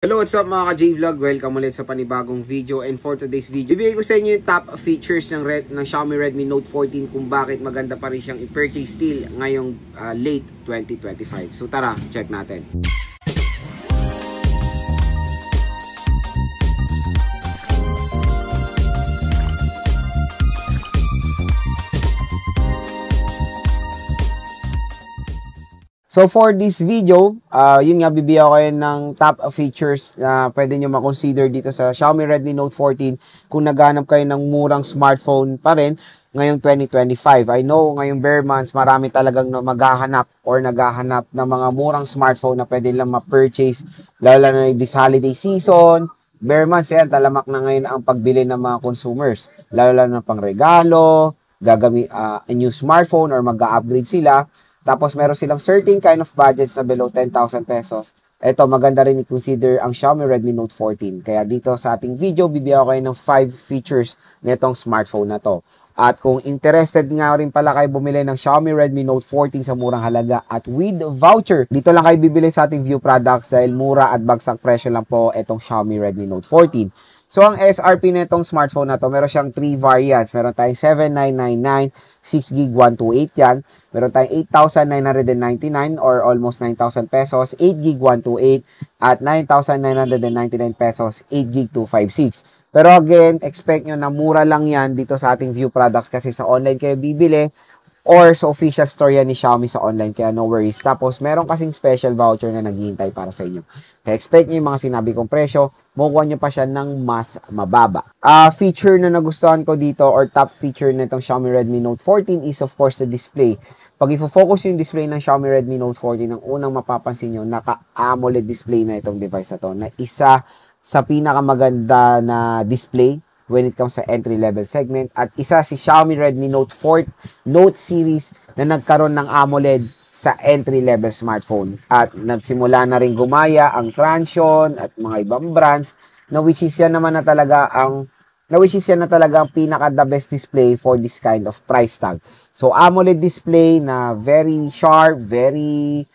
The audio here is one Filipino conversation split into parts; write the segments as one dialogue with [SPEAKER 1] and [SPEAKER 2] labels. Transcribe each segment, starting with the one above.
[SPEAKER 1] Hello, what's up mga ka-J-Vlog? Welcome ulit sa panibagong video. And for today's video, ibigay ko sa inyo yung top features ng Xiaomi Redmi Note 14 kung bakit maganda pa rin siyang i-purchase still ngayong late 2025. So tara, check natin. So for this video, yun nga, bibigyan ko kayo ng top features na pwede nyo makonsider dito sa Xiaomi Redmi Note 14 kung naghanap kayo ng murang smartphone pa rin ngayong 2025. I know ngayong bare months, marami talagang maghahanap or naghahanap ng mga murang smartphone na pwede lang ma-purchase, lalo na this holiday season. Bare months yan, talamak na ngayon ang pagbili ng mga consumers, lalo na pang regalo, gagamit a new smartphone or mag-upgrade sila. Tapos meron silang certain kind of budgets na below 10,000 pesos. Ito, maganda rin i-consider ang Xiaomi Redmi Note 14. Kaya dito sa ating video, bibigyan ko kayo ng 5 features nitong smartphone na to. At kung interested nga rin pala kayo bumili ng Xiaomi Redmi Note 14 sa murang halaga at with voucher, dito lang kayo bibili sa ating view products dahil mura at bagsak presyo lang po itong Xiaomi Redmi Note 14. So, ang SRP nitong smartphone na to, meron siyang 3 variants. Meron tayong 7,999, 6GB 128 yan. Meron tayong 8,999 or almost 9,000 pesos, 8GB 128 at 9,999 pesos, 8GB 256. Pero again, expect nyo na mura lang yan dito sa ating view products kasi sa online kayo bibili or sa official store yan ni Xiaomi sa online, kaya no worries. Tapos, meron kasing special voucher na naghihintay para sa inyo. Kaya expect nyo yung mga sinabi kong presyo, makukuha nyo pa siya ng mas mababa. Feature na nagustuhan ko dito or top feature na itong Xiaomi Redmi Note 14 is of course the display. Pag i-focus yung display ng Xiaomi Redmi Note 14, ang unang mapapansin nyo, naka-AMOLED display na itong device na to, na isa sa pinakamaganda na display when it comes sa entry-level segment. At isa si Xiaomi Redmi Note 4 Note series na nagkaroon ng AMOLED sa entry-level smartphone. At nagsimula na rin gumaya ang Transsion at mga ibang brands na which is yan na talaga ang pinaka-the best display for this kind of price tag. So, AMOLED display na very sharp, very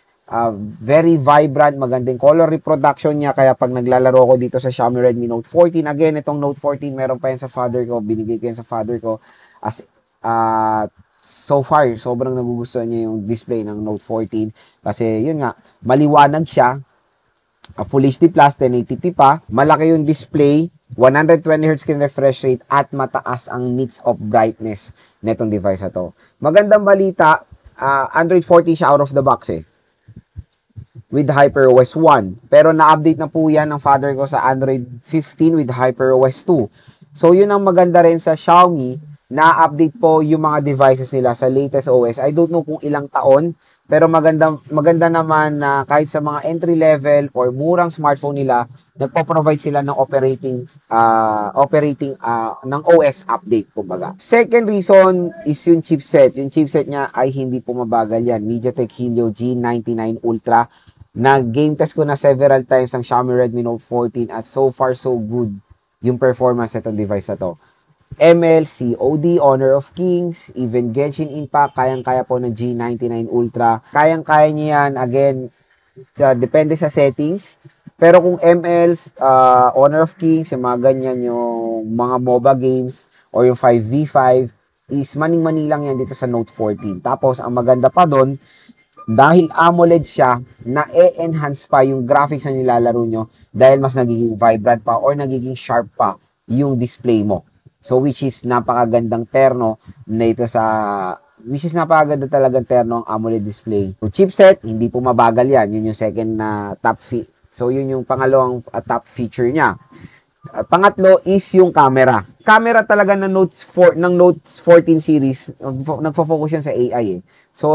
[SPEAKER 1] vibrant, magandang color reproduction niya. Kaya pag naglalaro ko dito sa Xiaomi Redmi Note 14, again, itong Note 14, meron pa yan sa father ko, binigay ko yan sa father ko. As, so far, sobrang nagugustuhan niya yung display ng Note 14. Kasi, yun nga, maliwanag siya, Full HD Plus, 1080p pa, malaki yung display, 120Hz screen refresh rate, at mataas ang nits of brightness netong device na to. Magandang balita, Android 14 siya out of the box with HyperOS 1. Pero na-update na po yan ng father ko sa Android 15 with HyperOS 2. So, yun ang maganda rin sa Xiaomi, na-update po yung mga devices nila sa latest OS. I don't know kung ilang taon, pero maganda naman na kahit sa mga entry-level or murang smartphone nila, nagpo-provide sila ng operating ng OS update, kumbaga. Second reason is yung chipset. Yung chipset niya ay hindi po mabagal yan. MediaTek Helio G99 Ultra. Nag-game test ko na several times ang Xiaomi Redmi Note 14 at so far so good yung performance nitong device na to. ML, COD, Honor of Kings, even Genshin Impact, kayang-kaya po ng G99 Ultra. Kayang-kaya niya yan, again, depende sa settings. Pero kung MLs, Honor of Kings, yung mga ganyan, yung mga MOBA games, or yung 5v5, is maning-mani lang yan dito sa Note 14. Tapos, ang maganda pa doon, dahil AMOLED siya, na-enhance pa yung graphics na nilalaro nyo dahil mas nagiging vibrant pa or nagiging sharp pa yung display mo. So, which is napakagandang terno na ito napakaganda talagang terno ang AMOLED display. So, chipset, hindi po mabagal yan. Yun yung second na So, yun yung pangalawang top feature niya. Pangatlo is yung camera. Camera talaga ng Note 14 series, nagfo-focus yan sa AI So,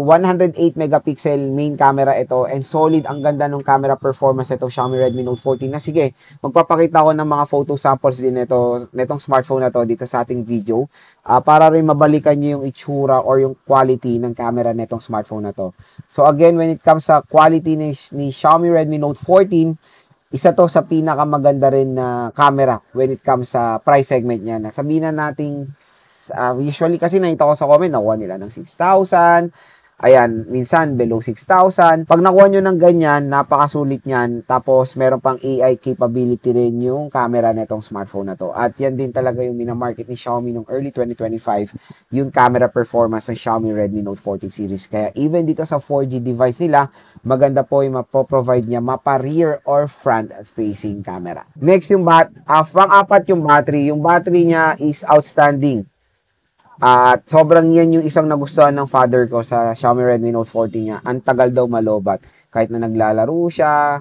[SPEAKER 1] 108 megapixel main camera ito and solid ang ganda ng camera performance itong Xiaomi Redmi Note 14 na sige, magpapakita ko ng mga photo samples din netong smartphone na to dito sa ating video para rin mabalikan nyo yung itsura or yung quality ng camera netong smartphone na to. So, again, when it comes sa quality ni Xiaomi Redmi Note 14, isa to sa pinakamaganda rin na camera when it comes sa price segment niya. Sabihin na nating usually kasi nakita ko sa comment, nakuha nila ng 6,000, Ayan, minsan below 6,000. Pag nakuha nyo ng ganyan, napakasulit niyan. Tapos meron pang AI capability rin yung camera netong smartphone na to. At yan din talaga yung minamarket ni Xiaomi nung early 2025, yung camera performance ng Xiaomi Redmi Note 14 series. Kaya even dito sa 4G device nila, maganda po yung mapoprovide niya mapa rear or front facing camera. Next yung pang-apat yung battery. Yung battery niya is outstanding. At sobrang yan yung isang nagustuhan ng father ko sa Xiaomi Redmi Note 14 niya. Ang tagal daw malobat. Kahit na naglalaro siya,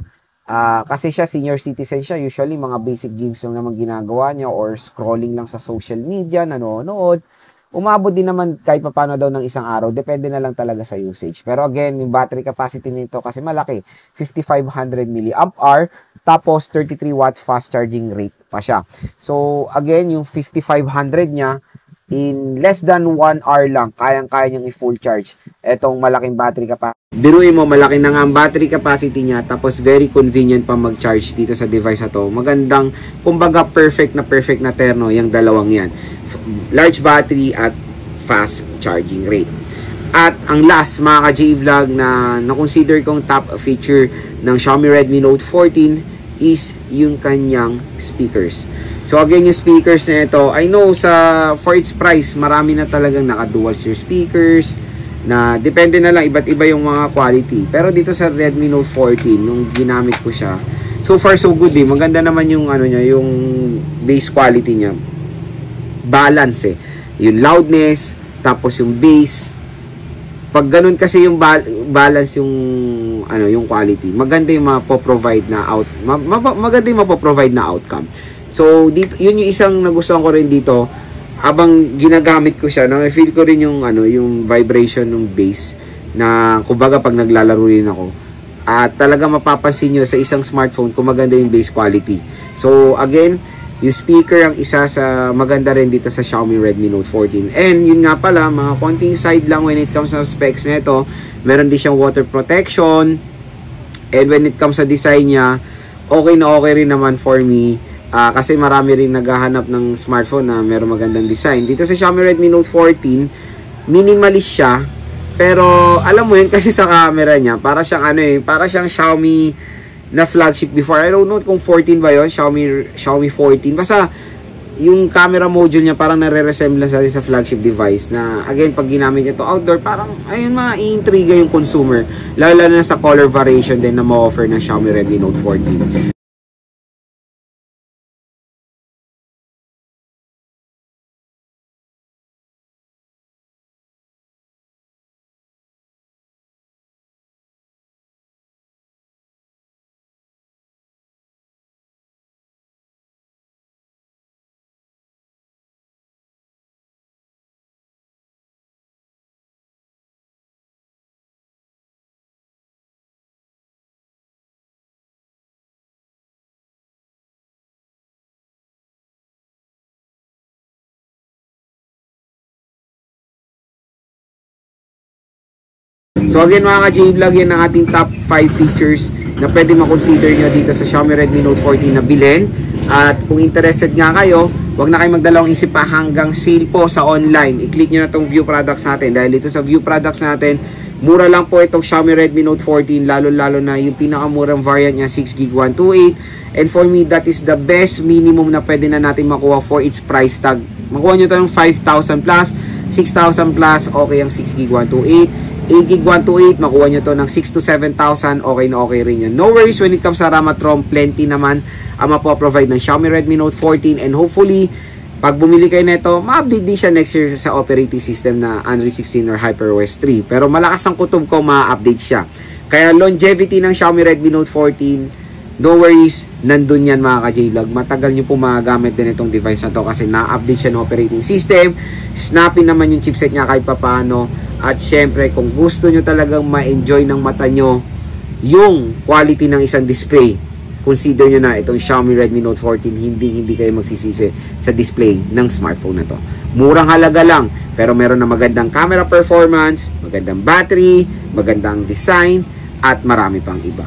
[SPEAKER 1] kasi siya senior citizen siya, usually mga basic games lang naman ginagawa niya or scrolling lang sa social media, nanonood. Umabot din naman kahit papano daw ng isang araw. Depende na lang talaga sa usage. Pero again, yung battery capacity nito kasi malaki. 5,500 mAh, tapos 33 watt fast charging rate pa siya. So again, yung 5,500 niya, in less than 1 hour lang, kayang-kaya niyang i-full charge etong malaking battery capacity. Biruin mo, malaki na nga ang battery capacity niya, tapos very convenient pa mag-charge dito sa device na to. Magandang, kumbaga perfect na terno yung dalawang yan. Large battery at fast charging rate. At ang last, mga ka-J-Vlog, na na-consider kong top feature ng Xiaomi Redmi Note 14 is yung kanyang speakers. So again, yung speakers na ito, I know for its price, marami na talagang naka-dual sear speakers, na depende na lang, iba't iba yung mga quality. Pero dito sa Redmi Note 14, nung ginamit ko siya, so far so good eh. Maganda naman yung yung bass quality niya. Balance eh. Yung loudness, tapos yung bass. Pag ganun kasi yung balance yung quality, maganda yung maganda yung mapoprovide na outcome. So dito, yun yung isang nagustuhan ko rin dito. Habang ginagamit ko siya, na-feel ko rin yung vibration ng bass, na kumbaga pag naglalaro rin ako. At talaga mapapansin nyo sa isang smartphone kung maganda yung bass quality. So again, yung speaker ang isa sa maganda rin dito sa Xiaomi Redmi Note 14. And yun nga pala, mga konting side lang when it comes sa specs nito. Meron din siyang water protection. And when it comes sa design niya, okay na okay rin naman for me. Kasi marami rin naghahanap ng smartphone na meron magandang design. Dito sa Xiaomi Redmi Note 14, minimalist siya. Pero alam mo yun, kasi sa camera niya, para siyang Xiaomi na flagship before. I don't know kung 14 ba yun, Xiaomi 14. Basta yung camera module niya parang nare-resemble sa flagship device, na again, pag ginamit niya to outdoor, parang ayun, ma-intriga yung consumer. Lalo na sa color variation din na ma-offer ng Xiaomi Redmi Note 14. So again, mga ka-J-Vlog, yan ang ating top 5 features na pwede makonsider nyo dito sa Xiaomi Redmi Note 14 na bilhin. At kung interested nga kayo, huwag na kayong magdalawang isip pa, hanggang sale po sa online. I-click nyo na itong view products natin. Dahil dito sa view products natin, mura lang po itong Xiaomi Redmi Note 14, lalo-lalo na yung pinakamurang variant niya, 6GB 128. And for me, that is the best minimum na pwede na natin makuha for its price tag. Makuha nyo ito ng 5,000 plus, 6,000 plus, okay ang 6GB 128. 8GB 128, makuha nyo to ng 6,000 to 7,000, okay na okay rin yun. No worries when it comes sa RAM at ROM, plenty naman ang mapoprovide ng Xiaomi Redmi Note 14, and hopefully, pag bumili kayo nito, ma-update din siya next year sa operating system na Android 16 or HyperOS 3. Pero malakas ang kutob ko, ma-update siya. Kaya longevity ng Xiaomi Redmi Note 14, no worries, nandun yan mga ka-J-Vlog. Matagal nyo po magagamit din itong device na to kasi na-update siya ng operating system. Snappy naman yung chipset niya kahit papaano. At syempre, kung gusto nyo talagang ma-enjoy ng mata nyo yung quality ng isang display, consider nyo na itong Xiaomi Redmi Note 14. Hindi kayo magsisisi sa display ng smartphone na to. Murang halaga lang, pero meron na magandang camera performance, magandang battery, magandang design, at marami pang iba.